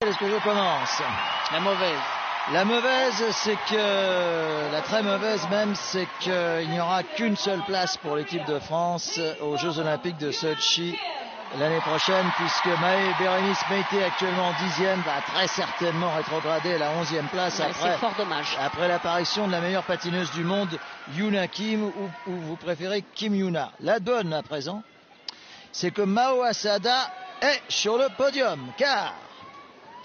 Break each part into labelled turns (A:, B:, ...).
A: Est-ce que je commence?
B: La mauvaise.
A: La mauvaise, c'est que, la très mauvaise même, c'est qu'il n'y aura qu'une seule place pour l'équipe de France aux Jeux Olympiques de Sochi l'année prochaine, puisque Bérénice Meïté, actuellement 10e, va très certainement rétrograder à la 11e place
C: c'est fort dommage.
A: Après l'apparition de la meilleure patineuse du monde, Yuna Kim, ou vous préférez Kim Yuna. La donne à présent, c'est que Mao Asada est sur le podium, car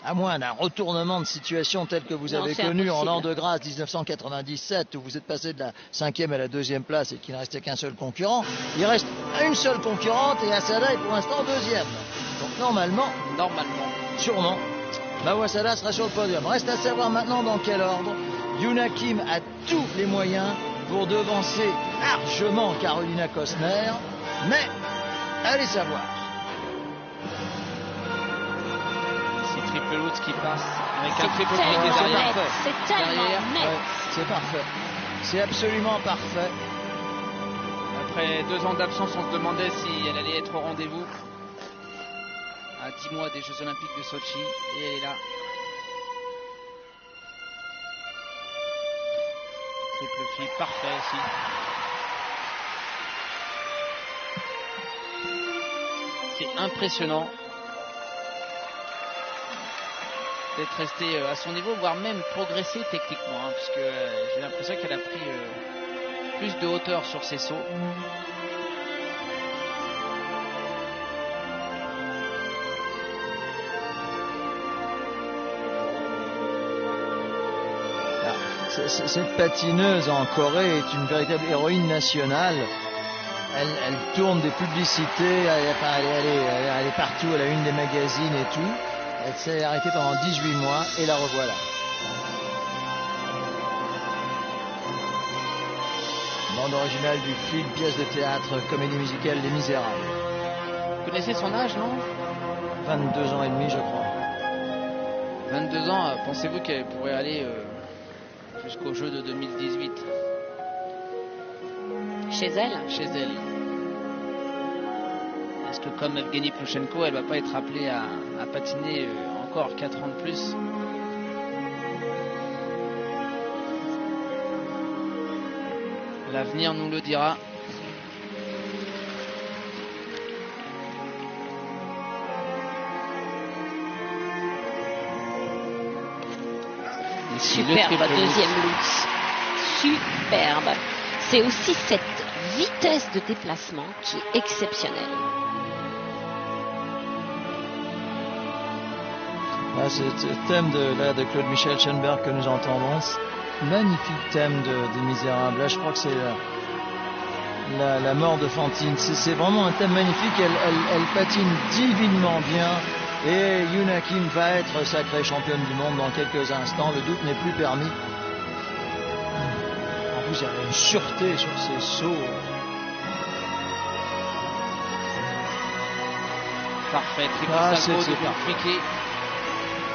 A: à moins d'un retournement de situation tel que vous avez connu en l'an de grâce 1997, où vous êtes passé de la 5e à la 2e place et qu'il ne restait qu'un seul concurrent, il reste une seule concurrente et Asada est pour l'instant 2e. Donc normalement, sûrement, Mao Asada sera sur le podium. Reste à savoir maintenant dans quel ordre. Yuna Kim a tous les moyens pour devancer largement Carolina Kostner, mais allez savoir.
B: Triple Lutz qui passe avec un
C: triple
B: derrière.
C: C'est tellement net.
A: Ouais, c'est parfait. C'est absolument parfait.
B: Après 2 ans d'absence, on se demandait si elle allait être au rendez-vous. À 10 mois des Jeux Olympiques de Sochi. Et elle est là. Triple flip parfait aussi. C'est impressionnant d'être resté à son niveau, voire même progresser techniquement, hein, puisque j'ai l'impression qu'elle a pris plus de hauteur sur ses sauts.
A: Cette patineuse en Corée est une véritable héroïne nationale. Elle tourne des publicités, elle est partout, elle a une des magazines et tout. Elle s'est arrêtée pendant 18 mois et la revoilà. Bande originale du film, pièce de théâtre, comédie musicale Les Misérables.
B: Vous connaissez son âge, non?
A: 22 ans et demi, je crois.
B: 22 ans, pensez-vous qu'elle pourrait aller jusqu'au jeu de 2018?
C: Chez elle?
B: Chez elle. Est-ce que comme Evgeny Plushenko, elle va pas être appelée à patiner encore 4 ans de plus? L'avenir nous le dira.
C: Superbe deuxième Lutz. Superbe. C'est aussi cette vitesse de déplacement qui est exceptionnelle.
A: Là, c'est le thème de Claude Michel Schoenberg que nous entendons. Magnifique thème des Misérables. Là, je crois que c'est la mort de Fantine. C'est vraiment un thème magnifique. Elle patine divinement bien. Et Yuna Kim va être sacrée championne du monde dans quelques instants. Le doute n'est plus permis. En plus, il y avait une sûreté sur ses sauts.
B: Parfait. Triple salto de Friquet.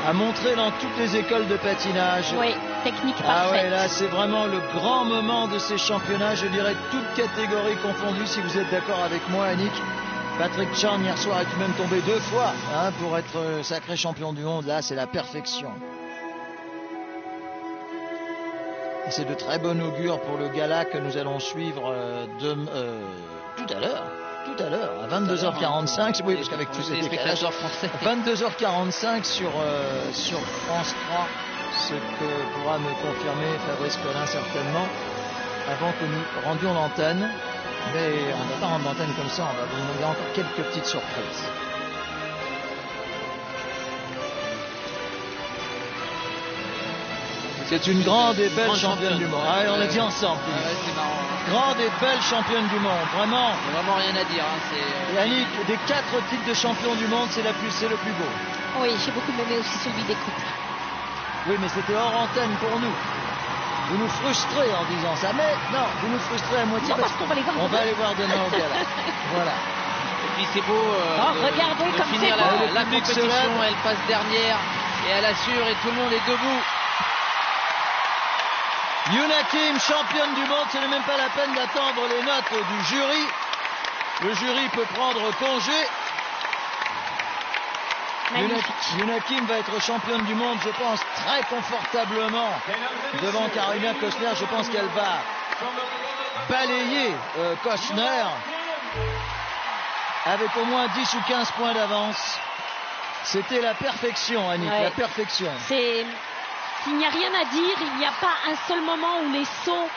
A: À montrer dans toutes les écoles de patinage.
C: Oui, technique parfaite.
A: Ah ouais, là c'est vraiment le grand moment de ces championnats, je dirais toutes catégories confondues, si vous êtes d'accord avec moi, Annick. Patrick Chan hier soir est même tombé 2 fois pour être sacré champion du monde. Là c'est la perfection. Et c'est de très bon augure pour le gala que nous allons suivre tout à l'heure. Tout à l'heure, à 22h45, oui, parce qu'avec tous ces décalages, 22h45 sur France 3, ce que pourra me confirmer Fabrice Collin certainement, avant que nous rendions l'antenne. Mais on ne va pas rendre l'antenne comme ça, on va vous demander encore quelques petites surprises. C'est une grande et belle championne du monde. Ah, on l'a dit ensemble.
B: C'est marrant.
A: Grande et belle championne du monde, vraiment.
B: Il n'y a vraiment rien à dire.
A: Et Annick, des 4 titres de champion du monde, c'est le plus beau.
C: Oui, j'ai beaucoup aimé aussi celui des coupes.
A: Oui, mais c'était hors antenne pour nous. Vous nous frustrez en disant ça, mais non, vous nous frustrez à moitié.
C: Non, parce qu'on va les voir.
A: On va les voir demain au gala. Voilà.
B: Et puis c'est beau
C: regardez
B: de
C: comme
B: finir
C: c'est beau.
B: la compétition, elle passe dernière et elle assure et tout le monde est debout.
A: Yuna Kim, championne du monde, ce n'est même pas la peine d'attendre les notes du jury. Le jury peut prendre congé. Yuna Kim va être championne du monde, je pense, très confortablement devant Carolina Kostner. Je pense qu'elle va balayer Kostner avec au moins 10 ou 15 points d'avance. C'était la perfection, Annick, la perfection.
C: Il n'y a rien à dire, il n'y a pas un seul moment où les sauts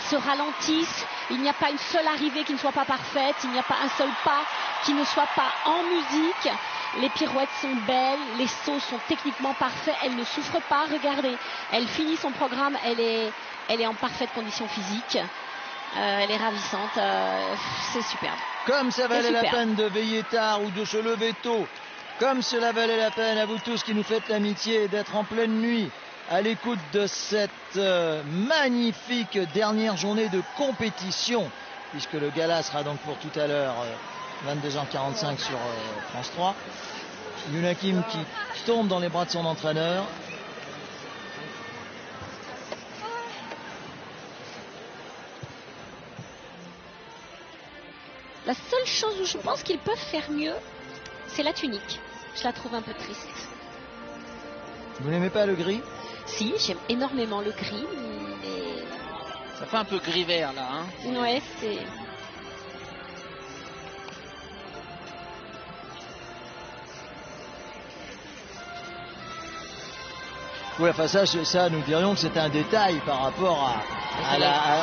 C: se ralentissent, il n'y a pas une seule arrivée qui ne soit pas parfaite, il n'y a pas un seul pas qui ne soit pas en musique. Les pirouettes sont belles, les sauts sont techniquement parfaits, elle ne souffre pas, regardez, elle finit son programme, elle est en parfaite condition physique, elle est ravissante, c'est superbe.
A: Comme ça valait la peine de veiller tard ou de se lever tôt, comme cela valait la peine à vous tous qui nous faites l'amitié d'être en pleine nuit à l'écoute de cette magnifique dernière journée de compétition, puisque le gala sera donc pour tout à l'heure 22h45 sur France 3. Yuna Kim qui tombe dans les bras de son entraîneur.
C: La seule chose où je pense qu'ils peuvent faire mieux, c'est la tunique. Je la trouve un peu triste.
A: Vous n'aimez pas le gris?
C: Si, j'aime énormément le gris, mais...
B: Ça fait un peu gris-vert là, hein.
C: Ouais, c'est...
A: Oui, enfin ça nous dirions que c'est un détail par rapport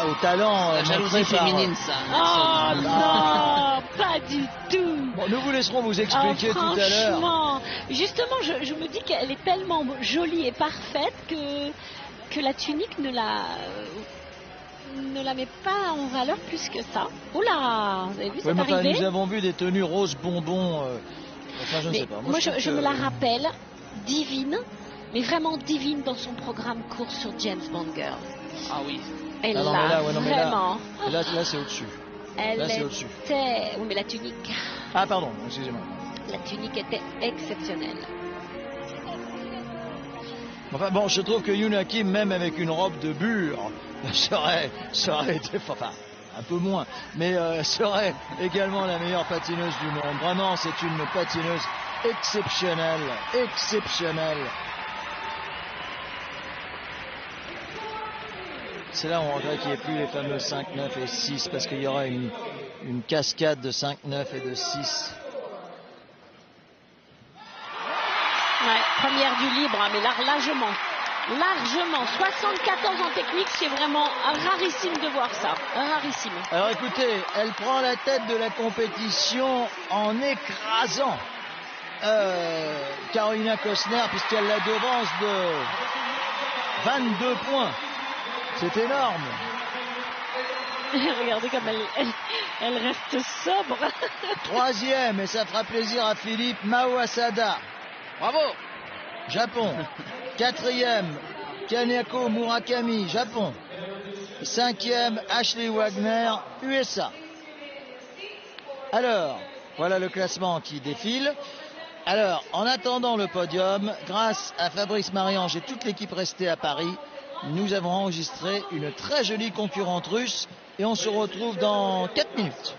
A: au talent.
B: La jalousie féminine, ça.
C: Oh non, pas du tout.
A: Bon, nous vous laisserons vous expliquer tout à l'heure.
C: Franchement, justement, je me dis qu'elle est tellement jolie et parfaite que la tunique ne la met pas en valeur plus que ça. Oula, vous avez vu ça arriver?
A: Nous avons vu des tenues roses bonbons. Enfin, je ne sais pas.
C: Moi, je me la rappelle divine. Mais vraiment divine dans son programme court sur James Bond Girl.
B: Ah oui.
C: Elle vraiment.
A: Là c'est au-dessus.
C: Elle était... Oui, mais la tunique.
A: Ah pardon, excusez-moi.
C: La tunique était exceptionnelle.
A: Enfin bon, je trouve que Yuna Kim, même avec une robe de bure, serait été... Enfin, un peu moins, mais serait également la meilleure patineuse du monde. Vraiment, c'est une patineuse exceptionnelle. C'est là où on regrette qu'il n'y ait plus les fameux 5, 9 et 6 parce qu'il y aura une cascade de 5, 9 et de 6.
C: Ouais, première du libre, mais largement. 74 en technique, c'est vraiment rarissime de voir ça. Rarissime.
A: Alors écoutez, elle prend la tête de la compétition en écrasant Carolina Kostner puisqu'elle la devance de 22 points. C'est énorme.
C: Regardez comme elle reste sobre.
A: Troisième, et ça fera plaisir à Philippe, Mao Asada.
B: Bravo.
A: Japon. Quatrième, Kaneko Murakami, Japon. Cinquième, Ashley Wagner, USA. Alors, voilà le classement qui défile. Alors, en attendant le podium, grâce à Fabrice Mariange et toute l'équipe restée à Paris, nous avons enregistré une très jolie concurrente russe et on se retrouve dans 4 minutes.